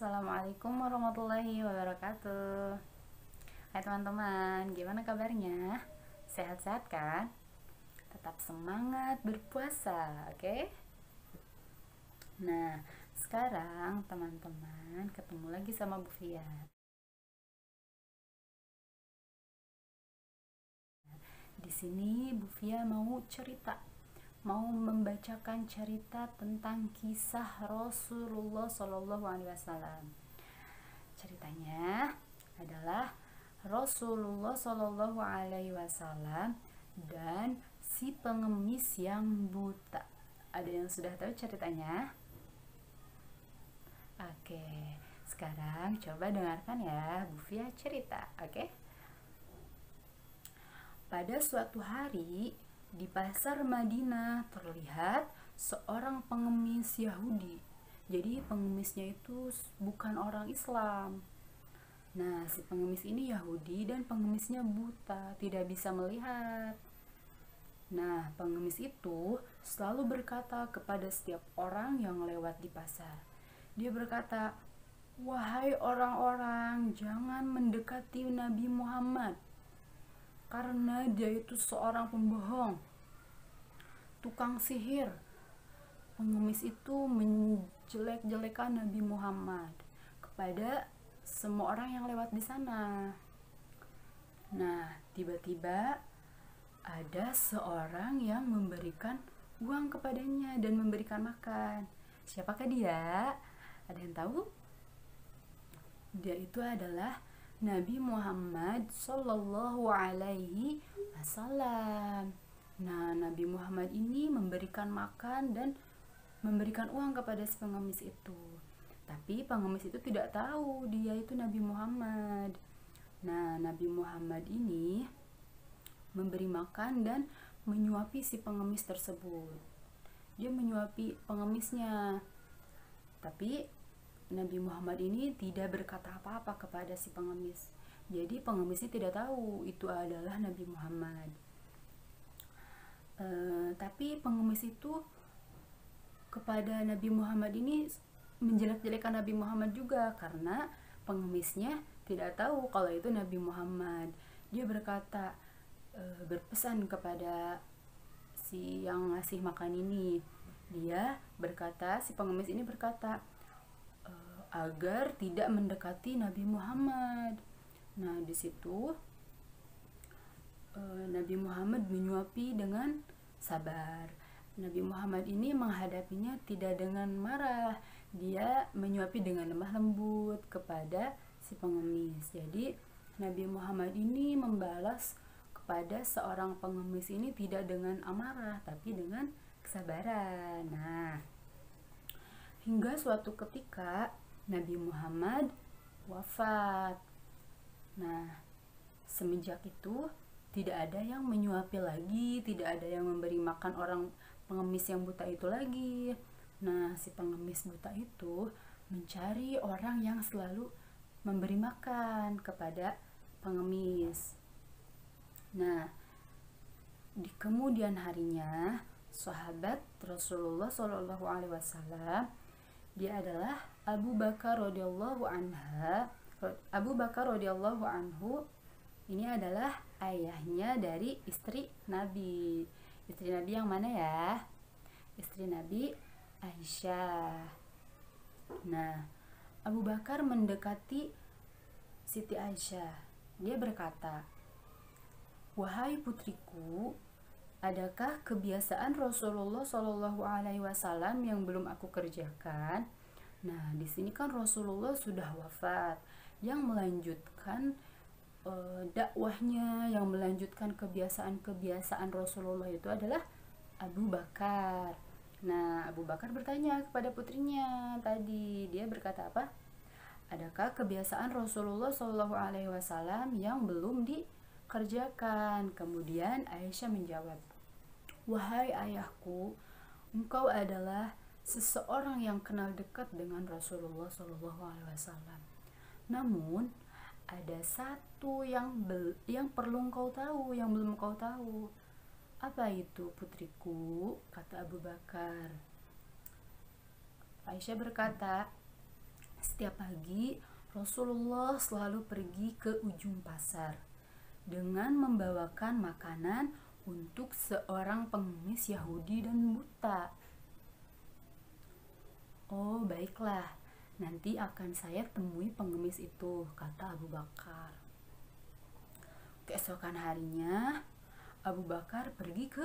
Assalamualaikum warahmatullahi wabarakatuh. Hai teman-teman, gimana kabarnya? Sehat-sehat kan? Tetap semangat berpuasa, oke? Nah, sekarang teman-teman ketemu lagi sama Bu Fia. Di sini Bu Fia mau mau membacakan cerita tentang kisah Rasulullah Shallallahu Alaihi Wasallam. Ceritanya adalah Rasulullah Shallallahu Alaihi Wasallam dan si pengemis yang buta. Ada yang sudah tahu ceritanya? Oke, sekarang coba dengarkan ya Bu Fia cerita, oke? Pada suatu hari di pasar Madinah terlihat seorang pengemis Yahudi. Jadi pengemisnya itu bukan orang Islam. Nah, si pengemis ini Yahudi dan pengemisnya buta, tidak bisa melihat. Nah, pengemis itu selalu berkata kepada setiap orang yang lewat di pasar. Dia berkata, "Wahai orang-orang, jangan mendekati Nabi Muhammad, karena dia itu seorang pembohong, tukang sihir." Pengemis itu menjelek-jelekan Nabi Muhammad kepada semua orang yang lewat di sana. Nah, tiba-tiba ada seorang yang memberikan uang kepadanya dan memberikan makan. Siapakah dia? Ada yang tahu? Dia itu adalah Nabi Muhammad Sallallahu Alaihi Wasallam. Nah, Nabi Muhammad ini memberikan makan dan memberikan uang kepada si pengemis itu. Tapi pengemis itu tidak tahu dia itu Nabi Muhammad. Nah, Nabi Muhammad ini memberi makan dan menyuapi si pengemis tersebut. Dia menyuapi pengemisnya. Tapi Nabi Muhammad ini tidak berkata apa-apa kepada si pengemis. Jadi pengemisnya tidak tahu itu adalah Nabi Muhammad. Tapi pengemis itu kepada Nabi Muhammad ini menjelek-jelekan Nabi Muhammad juga karena pengemisnya tidak tahu kalau itu Nabi Muhammad. Dia berkata, berpesan kepada si yang ngasih makan ini. Dia berkata, si pengemis ini berkata, agar tidak mendekati Nabi Muhammad. Nah, di situ Nabi Muhammad menyuapi dengan sabar. Nabi Muhammad ini menghadapinya tidak dengan marah. Dia menyuapi dengan lemah lembut kepada si pengemis. Jadi Nabi Muhammad ini membalas kepada seorang pengemis ini tidak dengan amarah, tapi dengan kesabaran. Nah, hingga suatu ketika Nabi Muhammad wafat. Nah, semenjak itu tidak ada yang menyuapi lagi, tidak ada yang memberi makan orang pengemis yang buta itu lagi. Nah, si pengemis buta itu mencari orang yang selalu memberi makan kepada pengemis. Nah, di kemudian harinya sahabat Rasulullah Shallallahu Alaihi Wasallam, dia adalah Abu Bakar radhiyallahu anhu. Ini adalah ayahnya dari istri Nabi. Istri Nabi yang mana ya? Istri Nabi Aisyah. Nah, Abu Bakar mendekati Siti Aisyah. Dia berkata, "Wahai putriku, adakah kebiasaan Rasulullah Shallallahu Alaihi Wasallam yang belum aku kerjakan?" Nah, di sini kan Rasulullah sudah wafat. Yang melanjutkan dakwahnya, yang melanjutkan kebiasaan-kebiasaan Rasulullah itu adalah Abu Bakar. Nah, Abu Bakar bertanya kepada putrinya tadi. Dia berkata apa? Adakah kebiasaan Rasulullah Shallallahu Alaihi Wasallam yang belum dikerjakan? Kemudian Aisyah menjawab, "Wahai ayahku, engkau adalah seseorang yang kenal dekat dengan Rasulullah Shallallahu Alaihi Wasallam. Namun ada satu yang perlu engkau tahu, yang belum engkau tahu." "Apa itu, putriku?" kata Abu Bakar. Aisyah berkata, Setiap pagi Rasulullah selalu pergi ke ujung pasar dengan membawakan makanan untuk seorang pengemis Yahudi dan buta. Oh, baiklah, nanti akan saya temui pengemis itu, kata Abu Bakar. Keesokan harinya, Abu Bakar pergi ke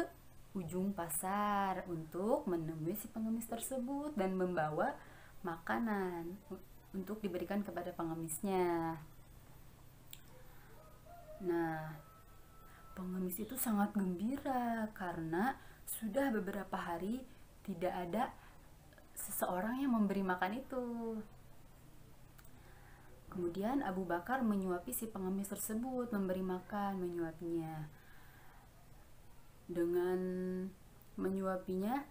ujung pasar untuk menemui si pengemis tersebut dan membawa makanan untuk diberikan kepada pengemisnya. Nah, pengemis itu sangat gembira karena sudah beberapa hari tidak ada seseorang yang memberi makan itu. Kemudian Abu Bakar menyuapi si pengemis tersebut, memberi makan, menyuapinya. Dengan menyuapinya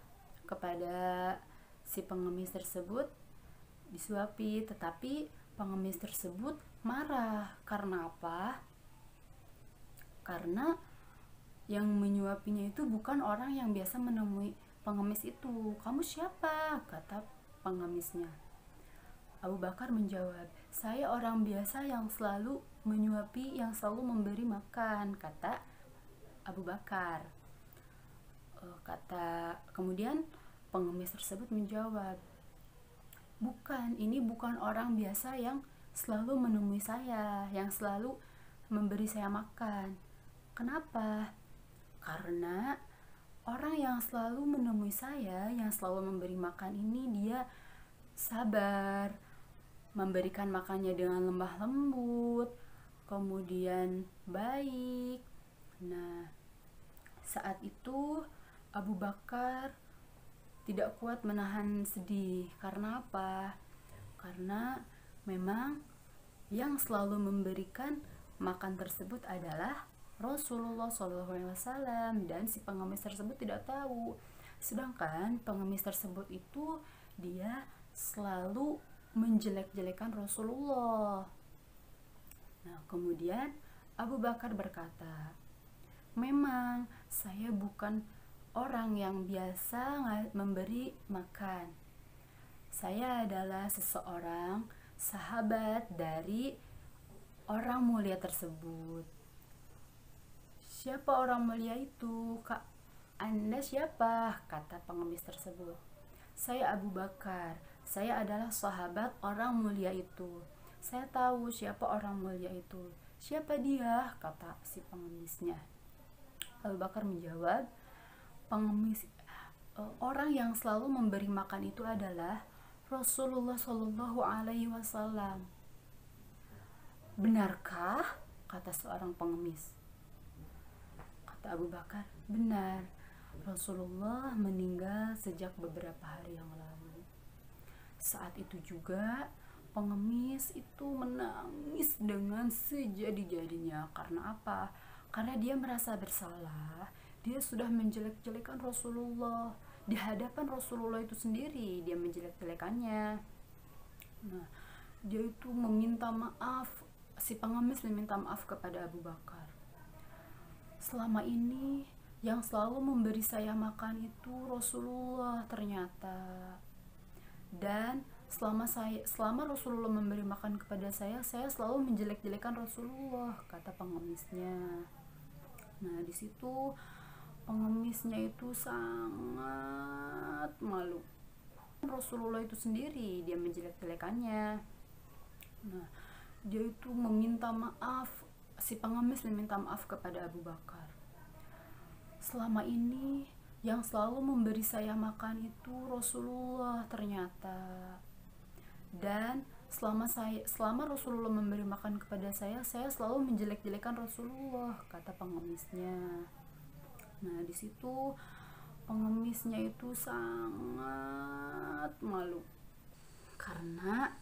kepada si pengemis tersebut disuapi, tetapi pengemis tersebut marah. Karena apa? Karena yang menyuapinya itu bukan orang yang biasa menemui pengemis itu. Kamu siapa? Kata pengemisnya. Abu Bakar menjawab, saya orang biasa yang selalu menyuapi, yang selalu memberi makan, kata Abu Bakar. Kemudian pengemis tersebut menjawab, bukan, ini bukan orang biasa yang selalu menemui saya, yang selalu memberi saya makan. Kenapa? Karena orang yang selalu menemui saya, yang selalu memberi makan ini, dia sabar, memberikan makannya dengan lemah lembut, kemudian baik. Nah, saat itu Abu Bakar tidak kuat menahan sedih. Karena apa? Karena memang yang selalu memberikan makan tersebut adalah Rasulullah SAW, dan si pengemis tersebut tidak tahu. Sedangkan pengemis tersebut itu dia selalu menjelek-jelekan Rasulullah. Nah, kemudian Abu Bakar berkata, memang saya bukan orang yang biasa memberi makan. Saya adalah seseorang sahabat dari orang mulia tersebut. Siapa orang mulia itu? Kak, Anda siapa? Kata pengemis tersebut. Saya Abu Bakar. Saya adalah sahabat orang mulia itu. Saya tahu siapa orang mulia itu. Siapa dia? Kata si pengemisnya. Abu Bakar menjawab, orang yang selalu memberi makan itu adalah Rasulullah Shallallahu Alaihi Wasallam. Benarkah? Kata seorang pengemis. Kata Abu Bakar, benar. Rasulullah meninggal sejak beberapa hari yang lalu. Saat itu juga pengemis itu menangis dengan sejadi-jadinya. Karena apa? Karena dia merasa bersalah. Dia sudah menjelek-jelekan Rasulullah. Di hadapan Rasulullah itu sendiri dia menjelek-jelekannya. Nah, dia itu meminta maaf. Si pengemis meminta maaf kepada Abu Bakar. Selama ini yang selalu memberi saya makan itu Rasulullah ternyata. Dan selama Rasulullah memberi makan kepada saya selalu menjelek-jelekan Rasulullah, kata pengemisnya. Nah, di situ pengemisnya itu sangat malu. Rasulullah itu sendiri dia menjelek-jelekannya. Nah, dia itu meminta maaf. Si pengemis meminta maaf kepada Abu Bakar. Selama ini yang selalu memberi saya makan itu Rasulullah ternyata. Dan selama Rasulullah memberi makan kepada saya selalu menjelek-jelekan Rasulullah, kata pengemisnya. Nah, di situ pengemisnya itu sangat malu. Karena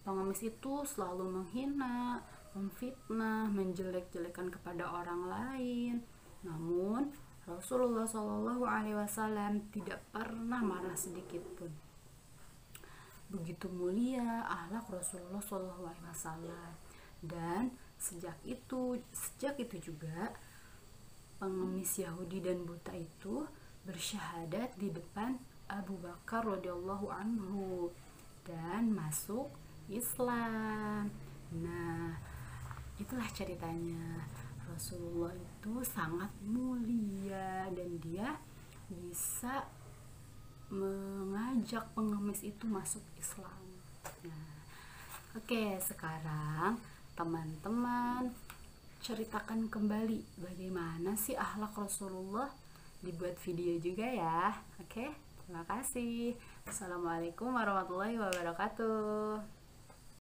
pengemis itu selalu menghina, memfitnah, menjelek-jelekan kepada orang lain. Namun Rasulullah SAW tidak pernah marah sedikit pun. Begitu mulia akhlak Rasulullah SAW. Dan sejak itu juga pengemis Yahudi dan buta itu bersyahadat di depan Abu Bakar radhiyallahu anhu dan masuk Islam. Nah, itulah ceritanya. Rasulullah itu sangat mulia dan dia bisa mengajak pengemis itu masuk Islam. Nah, oke, sekarang teman-teman ceritakan kembali bagaimana sih akhlak Rasulullah, dibuat video juga ya. Oke, terima kasih. Assalamualaikum warahmatullahi wabarakatuh.